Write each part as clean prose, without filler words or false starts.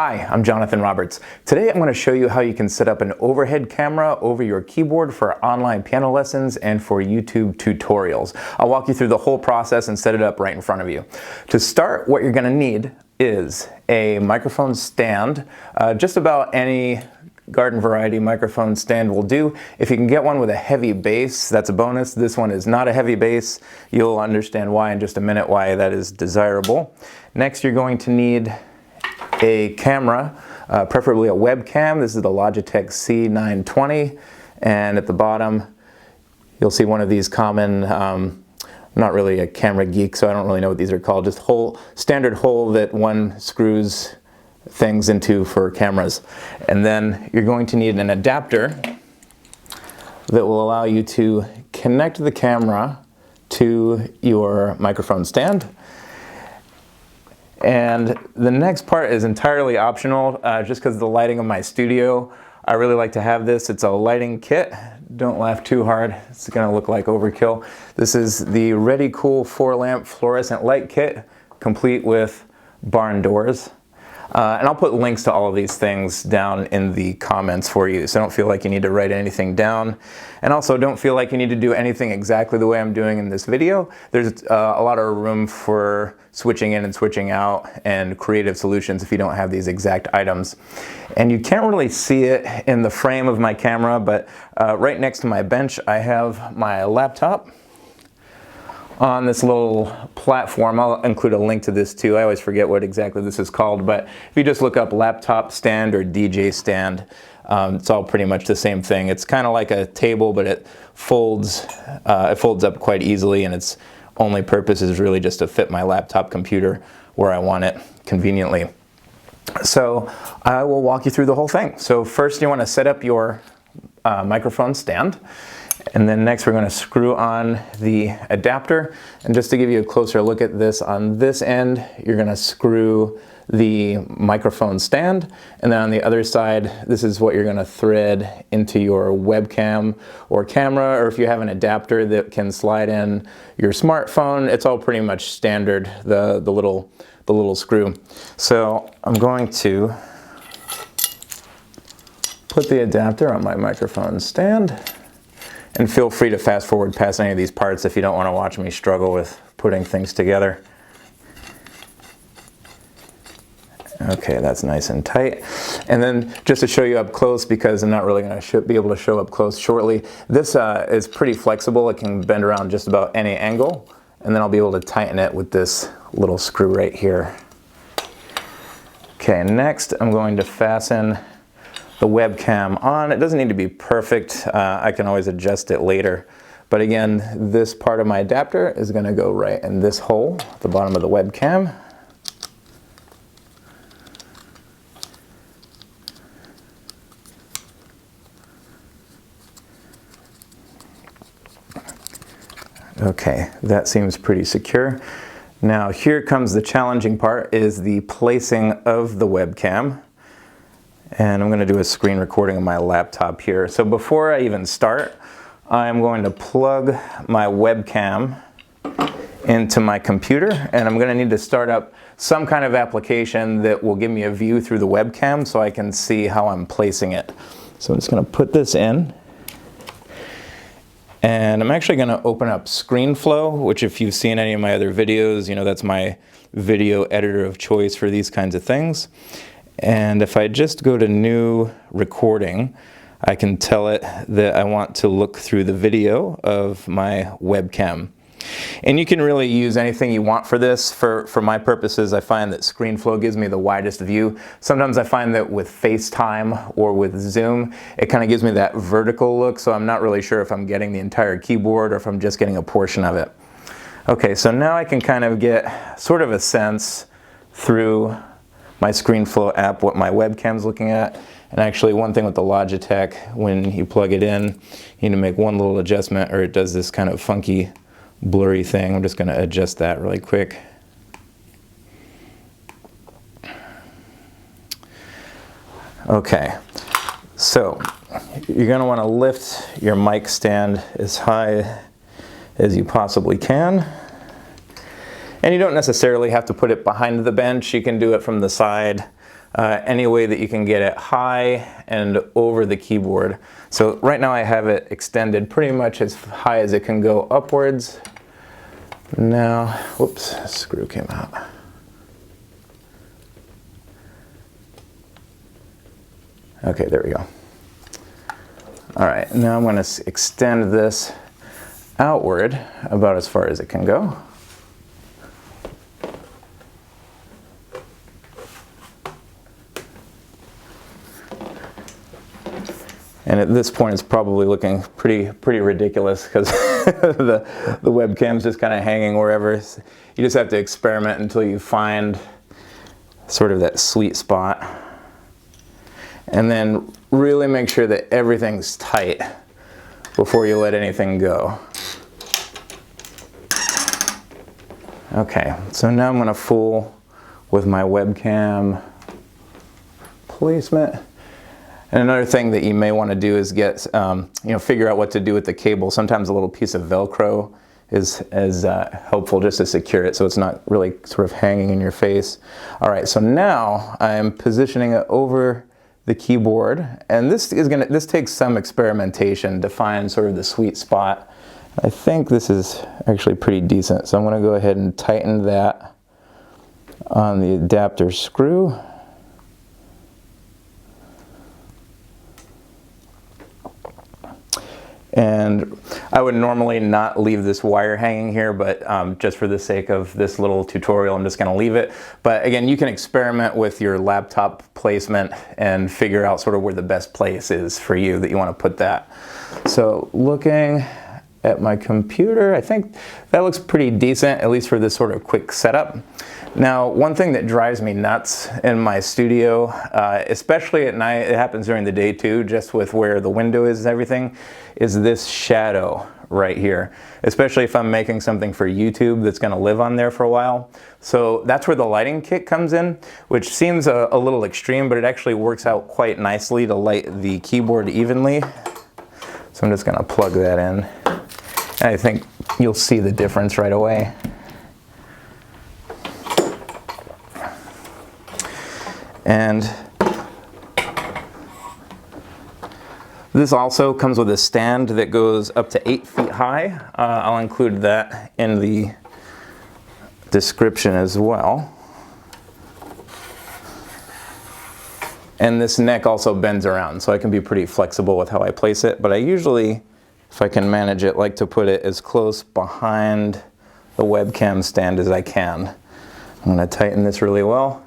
Hi, I'm Jonathan Roberts. Today I'm going to show you how you can set up an overhead camera over your keyboard for online piano lessons and for YouTube tutorials. I'll walk you through the whole process and set it up right in front of you. To start, what you're going to need is a microphone stand. Just about any garden variety microphone stand will do. If you can get one with a heavy bass, that's a bonus. This one is not a heavy bass. You'll understand why in just a minute why that is desirable. Next, you're going to need a camera, preferably a webcam. This is the Logitech C920, and at the bottom you'll see one of these common, I'm not really a camera geek so I don't really know what these are called, just standard hole that one screws things into for cameras. And then you're going to need an adapter that will allow you to connect the camera to your microphone stand. And the next part is entirely optional, just because of the lighting of my studio. I really like to have this. It's a lighting kit. Don't laugh too hard. It's going to look like overkill. This is the Ready Cool 4-lamp fluorescent light kit, complete with barn doors. And I'll put links to all of these things down in the comments for you, so don't feel like you need to write anything down. And also don't feel like you need to do anything exactly the way I'm doing in this video. There's a lot of room for switching in and switching out and creative solutions if you don't have these exact items. And you can't really see it in the frame of my camera, but right next to my bench I have my laptop on this little platform. I'll include a link to this too. I always forget what exactly this is called, but if you just look up laptop stand or DJ stand, it's all pretty much the same thing. It's kind of like a table, but it folds up quite easily, and its only purpose is really just to fit my laptop computer where I want it conveniently. So I will walk you through the whole thing. So first you want to set up your microphone stand. And then next we're going to screw on the adapter. And just to give you a closer look at this, on this end you're going to screw the microphone stand, and then on the other side this is what you're going to thread into your webcam or camera, or if you have an adapter that can slide in your smartphone, it's all pretty much standard, the little screw. So I'm going to put the adapter on my microphone stand. And feel free to fast forward past any of these parts if you don't want to watch me struggle with putting things together. Okay, that's nice and tight. And then just to show you up close, because I'm not really going to be able to show up close shortly, this is pretty flexible. It can bend around just about any angle, and then I'll be able to tighten it with this little screw right here. Okay, next I'm going to fasten the webcam on. It doesn't need to be perfect. I can always adjust it later. But again, this part of my adapter is going to go right in this hole at the bottom of the webcam. Okay, that seems pretty secure. Now here comes the challenging part, is the placing of the webcam. And I'm going to do a screen recording of my laptop here. So before I even start, I'm going to plug my webcam into my computer, and I'm going to need to start up some kind of application that will give me a view through the webcam so I can see how I'm placing it. So I'm just going to put this in, and I'm actually going to open up ScreenFlow, which if you've seen any of my other videos, you know that's my video editor of choice for these kinds of things. And if I just go to new recording, I can tell it that I want to look through the video of my webcam. And you can really use anything you want for this. For my purposes, I find that ScreenFlow gives me the widest view. Sometimes I find that with FaceTime or with Zoom, it kind of gives me that vertical look, so I'm not really sure if I'm getting the entire keyboard or if I'm just getting a portion of it. Okay, so now I can kind of get sort of a sense through my ScreenFlow app what my webcam's looking at. And actually one thing with the Logitech, when you plug it in, you need to make one little adjustment or it does this kind of funky blurry thing. I'm just going to adjust that really quick. Okay, so you're going to want to lift your mic stand as high as you possibly can. And you don't necessarily have to put it behind the bench. You can do it from the side. any way that you can get it high and over the keyboard. So right now I have it extended pretty much as high as it can go upwards. Now, whoops, a screw came out. Okay, there we go. All right, now I'm going to extend this outward about as far as it can go. And at this point, it's probably looking pretty ridiculous because the webcam's just kind of hanging wherever. You just have to experiment until you find sort of that sweet spot. And then really make sure that everything's tight before you let anything go. Okay, so now I'm going to fool with my webcam placement. And another thing that you may want to do is get, figure out what to do with the cable. Sometimes a little piece of Velcro is helpful just to secure it so it's not really sort of hanging in your face. All right, so now I'm positioning it over the keyboard, and this takes some experimentation to find sort of the sweet spot. I think this is actually pretty decent, so I'm going to go ahead and tighten that on the adapter screw. And I would normally not leave this wire hanging here, but just for the sake of this little tutorial, I'm just going to leave it. But again, you can experiment with your laptop placement and figure out sort of where the best place is for you that you want to put that. So looking at my computer, I think that looks pretty decent, at least for this sort of quick setup. Now, one thing that drives me nuts in my studio, especially at night, it happens during the day too, just with where the window is and everything, is this shadow right here, especially if I'm making something for YouTube that's going to live on there for a while. So that's where the lighting kit comes in, which seems a little extreme, but it actually works out quite nicely to light the keyboard evenly. So I'm just going to plug that in. And I think you'll see the difference right away. And this also comes with a stand that goes up to 8 feet high. I'll include that in the description as well. And this neck also bends around, so I can be pretty flexible with how I place it. But I usually, if I can manage it, like to put it as close behind the webcam stand as I can. I'm going to tighten this really well.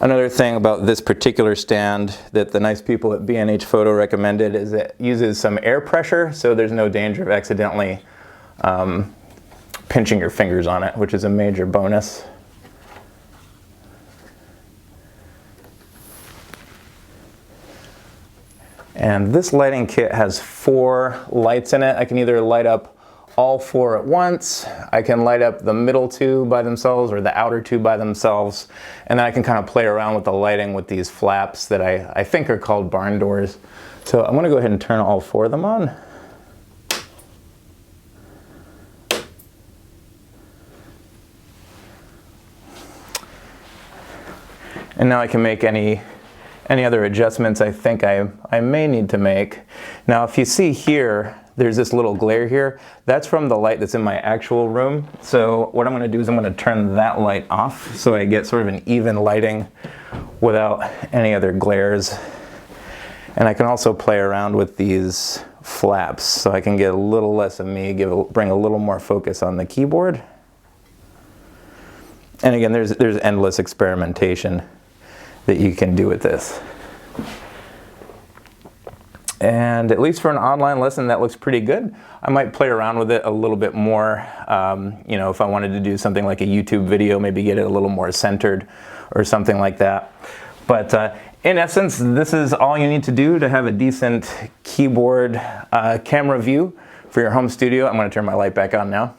Another thing about this particular stand that the nice people at B&H Photo recommended is it uses some air pressure, so there's no danger of accidentally pinching your fingers on it, which is a major bonus. And this lighting kit has 4 lights in it. I can either light up all 4 at once, I can light up the middle 2 by themselves or the outer 2 by themselves, and then I can kind of play around with the lighting with these flaps that I think are called barn doors. So I'm going to go ahead and turn all 4 of them on. And now I can make any other adjustments I think I may need to make. Now if you see here, there's this little glare here. That's from the light that's in my actual room. So what I'm going to do is I'm going to turn that light off so I get sort of an even lighting without any other glares. And I can also play around with these flaps so I can get a little less of me, bring a little more focus on the keyboard. And again, there's endless experimentation that you can do with this. And at least for an online lesson, that looks pretty good. I might play around with it a little bit more. If I wanted to do something like a YouTube video, maybe get it a little more centered or something like that. But in essence, this is all you need to do to have a decent keyboard camera view for your home studio. I'm going to turn my light back on now.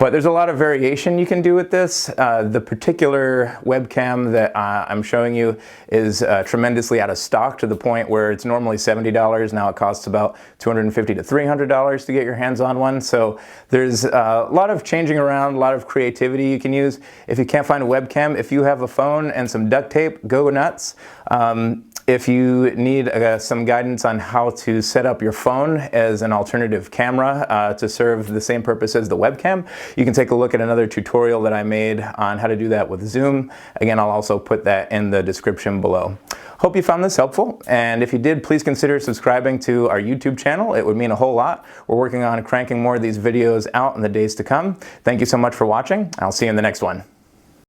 But there's a lot of variation you can do with this. The particular webcam that I'm showing you is tremendously out of stock, to the point where it's normally $70. Now it costs about $250 to $300 to get your hands on one. So there's a lot of changing around, a lot of creativity you can use. If you can't find a webcam, if you have a phone and some duct tape, go nuts. If you need some guidance on how to set up your phone as an alternative camera to serve the same purpose as the webcam, you can take a look at another tutorial that I made on how to do that with Zoom. Again, I'll also put that in the description below. Hope you found this helpful, and if you did, please consider subscribing to our YouTube channel. It would mean a whole lot. We're working on cranking more of these videos out in the days to come. Thank you so much for watching. I'll see you in the next one.